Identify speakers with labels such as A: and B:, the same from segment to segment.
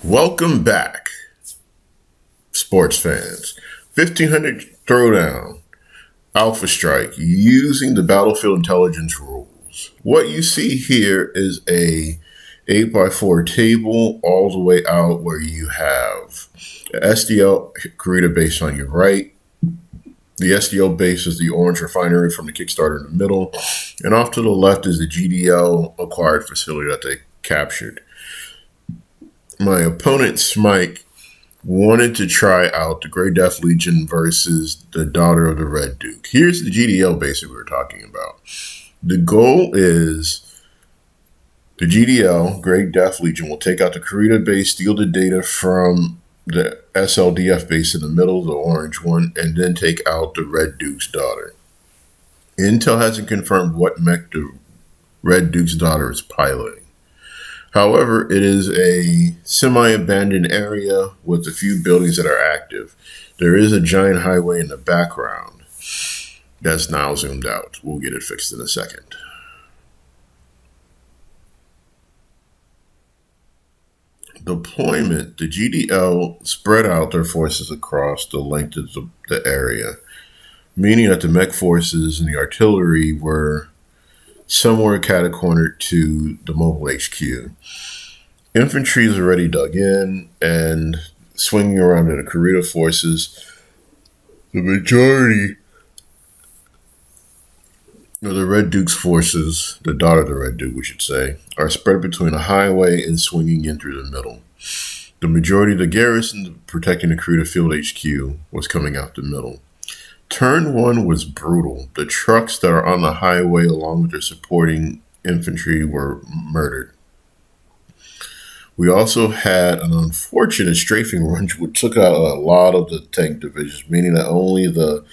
A: Welcome back, sports fans. 1500 Throwdown, Alpha Strike, using the Battlefield Intelligence rules. What you see here is a 8x4 table all the way out where you have the SDL Karita base on your right. The SDL base is the orange refinery from the Kickstarter in the middle. And off to the left is the GDL acquired facility that they captured. My opponent, Smike, wanted to try out the Grey Death Legion versus the Daughter of the Red Duke. Here's the GDL base that we were talking about. The goal is the GDL, Grey Death Legion, will take out the Karita base, steal the data from the SLDF base in the middle, the orange one, and then take out the Red Duke's daughter. Intel hasn't confirmed what mech the Red Duke's daughter is piloting. However, it is a semi-abandoned area with a few buildings that are active. There is a giant highway in the background that's now zoomed out. We'll get it fixed in a second. Deployment, the GDL spread out their forces across the length of the area, meaning that the mech forces and the artillery were somewhere cat-cornered to the mobile HQ. Infantry is already dug in and swinging around to the Karita forces. The majority of the Red Duke's forces, the Daughter of the Red Duke, we should say, are spread between a highway and swinging in through the middle. The majority of the garrison protecting the Karita field HQ was coming out the middle. Turn 1 was brutal. The trucks that are on the highway along with their supporting infantry were murdered. We also had an unfortunate strafing run which took out a lot of the tank divisions, meaning that only the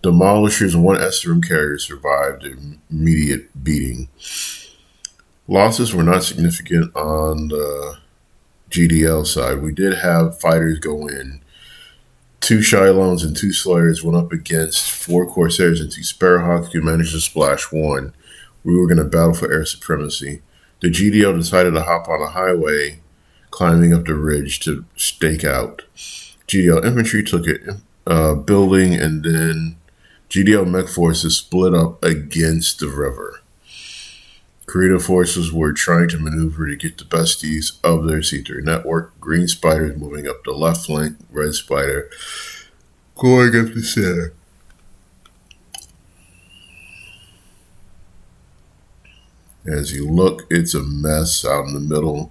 A: demolishers and one SRM carrier survived the immediate beating. Losses were not significant on the GDL side. We did have fighters go in. 2 Shilones and 2 Slayers went up against 4 Corsairs and 2 Sparrowhawks who managed to splash 1. We were going to battle for air supremacy. The GDL decided to hop on a highway, climbing up the ridge to stake out. GDL infantry took a building, and then GDL mech forces split up against the river. Karita forces were trying to maneuver to get the best use of their C3 network. Green Spider moving up the left flank. Red Spider going up the center. As you look, it's a mess out in the middle.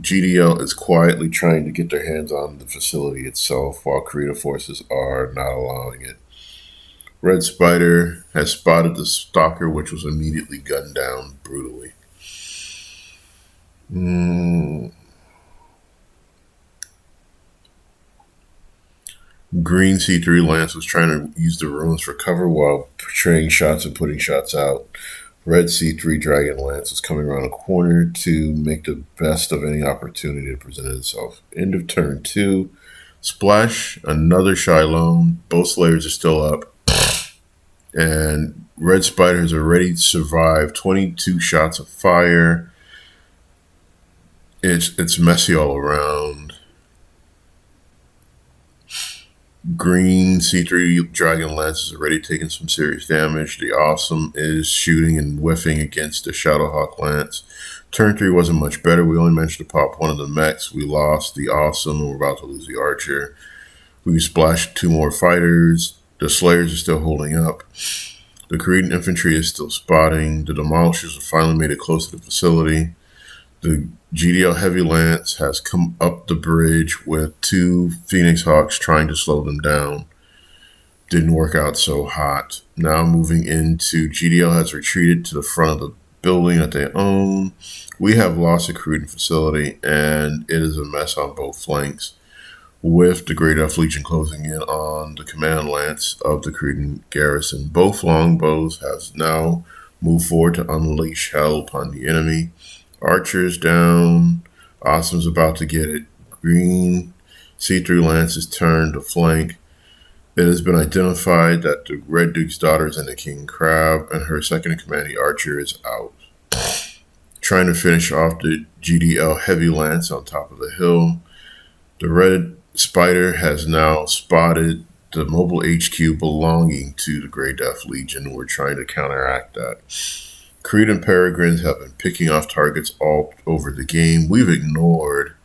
A: GDL is quietly trying to get their hands on the facility itself, while Karita forces are not allowing it. Red Spider has spotted the stalker, which was immediately gunned down brutally. Green C3 Lance was trying to use the ruins for cover while portraying shots and putting shots out. Red C3 Dragon Lance was coming around a corner to make the best of any opportunity that presented itself. End of turn 2. Splash, another Shylone. Both Slayers are still up. And Red Spider has already survived 22 shots of fire. It's messy all around. Green C3 Dragon Lance has already taken some serious damage. The Awesome is shooting and whiffing against the Shadowhawk Lance. Turn 3 wasn't much better. We only managed to pop one of the mechs. We lost the Awesome and we're about to lose the Archer. We splashed 2 more fighters. The Slayers are still holding up. The Korean infantry is still spotting. The Demolishers have finally made it close to the facility. The GDL Heavy Lance has come up the bridge with 2 Phoenix Hawks trying to slow them down. Didn't work out so hot. Now moving into GDL has retreated to the front of the building that they own. We have lost a Korean facility and it is a mess on both flanks, with the Great Death Legion closing in on the command lance of the Cretan garrison. Both longbows have now moved forward to unleash hell upon the enemy. Archers down. Awesome's about to get it. Green C3 Lance is turned to flank. It has been identified that the Red Duke's daughter is in the King Crab, and her second in command, the Archer, is out. Trying to finish off the GDL Heavy Lance on top of the hill. The Red Spider has now spotted the mobile HQ belonging to the Grey Death Legion. We're trying to counteract that. Creed and Peregrines have been picking off targets all over the game. We've ignored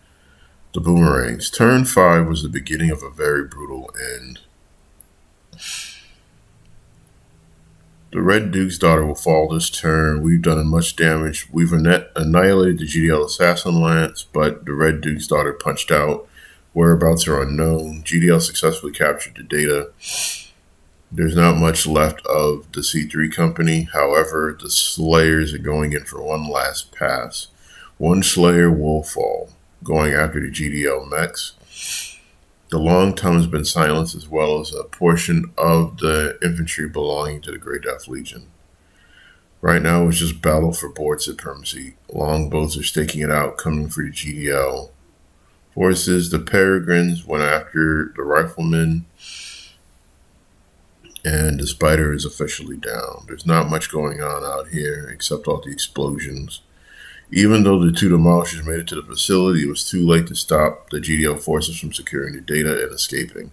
A: the boomerangs. Turn 5 was the beginning of a very brutal end. The Red Duke's daughter will fall this turn. We've done much damage. We've annihilated the GDL Assassin Lance, but the Red Duke's daughter punched out. Whereabouts are unknown. GDL successfully captured the data. There's not much left of the C3 company. However, the Slayers are going in for one last pass. One Slayer will fall, going after the GDL mechs. The Long Tongue has been silenced, as well as a portion of the infantry belonging to the Grey Death Legion. Right now, it's just battle for board supremacy. Longbows are staking it out, coming for the GDL forces. The Peregrines went after the Riflemen, and the Spider is officially down. There's not much going on out here, except all the explosions. Even though the two demolishers made it to the facility, it was too late to stop the GDL forces from securing the data and escaping.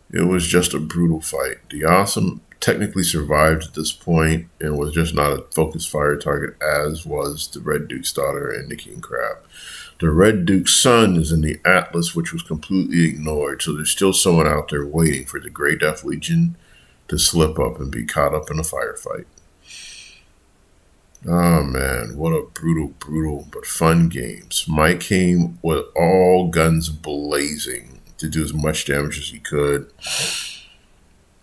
A: It was just a brutal fight. The Awesome technically survived at this point and was just not a focused fire target, as was the Red Duke's daughter and the King Crab. The Red Duke's son is in the Atlas, which was completely ignored, so there's still someone out there waiting for the Grey Death Legion to slip up and be caught up in a firefight. Oh man, what a brutal, but fun game. Mike came with all guns blazing to do as much damage as he could.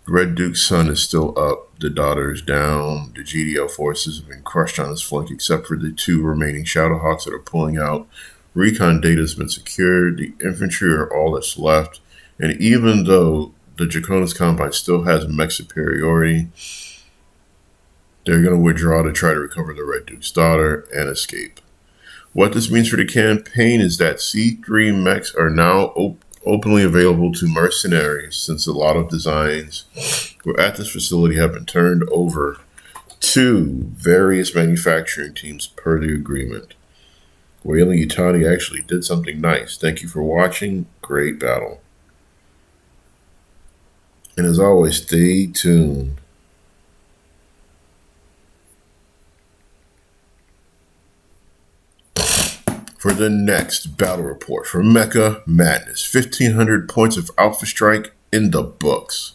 A: Red Duke's son is still up. The daughter is down. The GDL forces have been crushed on his flank, except for the two remaining Shadowhawks that are pulling out. Recon data has been secured. The infantry are all that's left. And even though the Draconis Combine still has mech superiority, they're going to withdraw to try to recover the Red Duke's daughter and escape. What this means for the campaign is that C3 mechs are now openly available to mercenaries, since a lot of designs at this facility have been turned over to various manufacturing teams per the agreement. Wailing Utani actually did something nice. Thank you for watching. Great battle. And as always, stay tuned. For the next battle report for Mecha Madness. 1,500 points of Alpha Strike in the books.